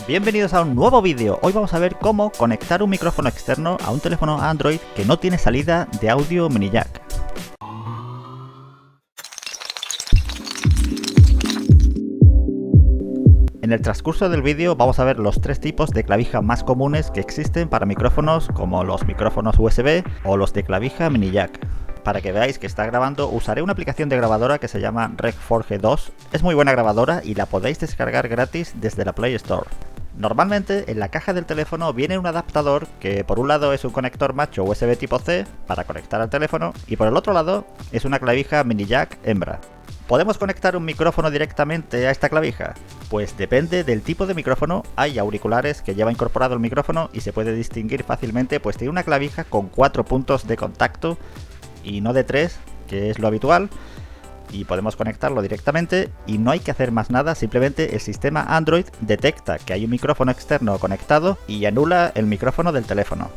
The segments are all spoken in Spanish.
Bienvenidos a un nuevo vídeo. Hoy vamos a ver cómo conectar un micrófono externo a un teléfono Android que no tiene salida de audio mini jack. En el transcurso del vídeo vamos a ver los tres tipos de clavija más comunes que existen para micrófonos, como los micrófonos USB o los de clavija mini jack. Para que veáis que está grabando, usaré una aplicación de grabadora que se llama Rec4G 2. Es muy buena grabadora y la podéis descargar gratis desde la Play Store. Normalmente en la caja del teléfono viene un adaptador que por un lado es un conector macho USB tipo C para conectar al teléfono y por el otro lado es una clavija mini jack hembra. ¿Podemos conectar un micrófono directamente a esta clavija? Pues depende del tipo de micrófono. Hay auriculares que lleva incorporado el micrófono y se puede distinguir fácilmente, pues tiene una clavija con 4 puntos de contacto y no de 3, que es lo habitual, y podemos conectarlo directamente y no hay que hacer más nada. Simplemente el sistema Android detecta que hay un micrófono externo conectado y anula el micrófono del teléfono.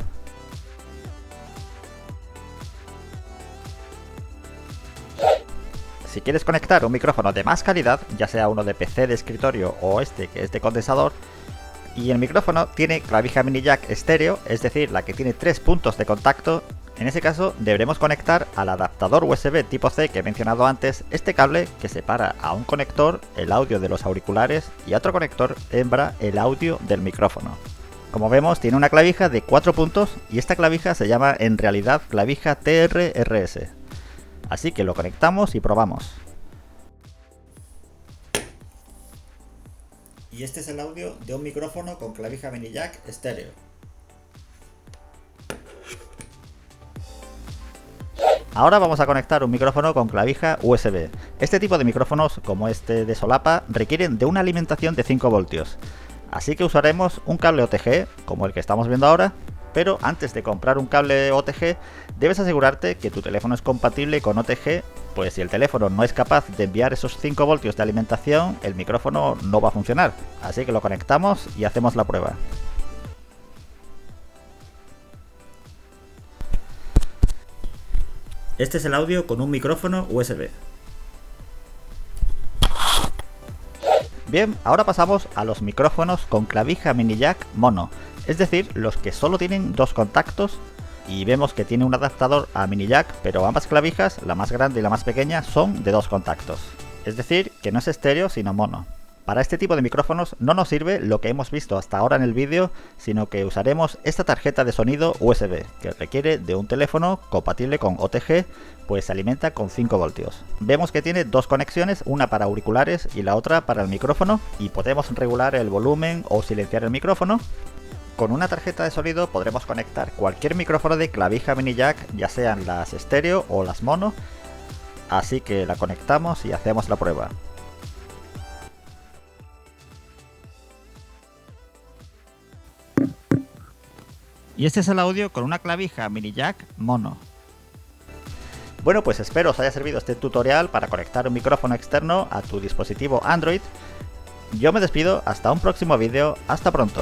Si quieres conectar un micrófono de más calidad, ya sea uno de PC de escritorio o este que es de condensador, y el micrófono tiene clavija mini jack estéreo, es decir, la que tiene 3 puntos de contacto, en ese caso deberemos conectar al adaptador USB tipo C que he mencionado antes este cable que separa a un conector el audio de los auriculares y a otro conector hembra el audio del micrófono. Como vemos, tiene una clavija de 4 puntos y esta clavija se llama en realidad clavija TR-RS. Así que lo conectamos y probamos. Y este es el audio de un micrófono con clavija mini jack estéreo. Ahora vamos a conectar un micrófono con clavija USB. Este tipo de micrófonos, como este de solapa, requieren de una alimentación de 5 voltios. Así que usaremos un cable OTG, como el que estamos viendo ahora. Pero antes de comprar un cable OTG, debes asegurarte que tu teléfono es compatible con OTG, pues si el teléfono no es capaz de enviar esos 5 voltios de alimentación, el micrófono no va a funcionar. Así que lo conectamos y hacemos la prueba. Este es el audio con un micrófono USB. Bien, ahora pasamos a los micrófonos con clavija mini jack mono, es decir, los que solo tienen 2 contactos, y vemos que tiene un adaptador a mini jack, pero ambas clavijas, la más grande y la más pequeña, son de 2 contactos, es decir, que no es estéreo sino mono. Para este tipo de micrófonos no nos sirve lo que hemos visto hasta ahora en el vídeo, sino que usaremos esta tarjeta de sonido USB, que requiere de un teléfono compatible con OTG, pues se alimenta con 5 voltios. Vemos que tiene 2 conexiones, una para auriculares y la otra para el micrófono, y podemos regular el volumen o silenciar el micrófono. Con una tarjeta de sonido podremos conectar cualquier micrófono de clavija mini jack, ya sean las estéreo o las mono, así que la conectamos y hacemos la prueba. Y este es el audio con una clavija mini jack mono. Bueno, pues espero os haya servido este tutorial para conectar un micrófono externo a tu dispositivo Android. Yo me despido hasta un próximo vídeo, hasta pronto.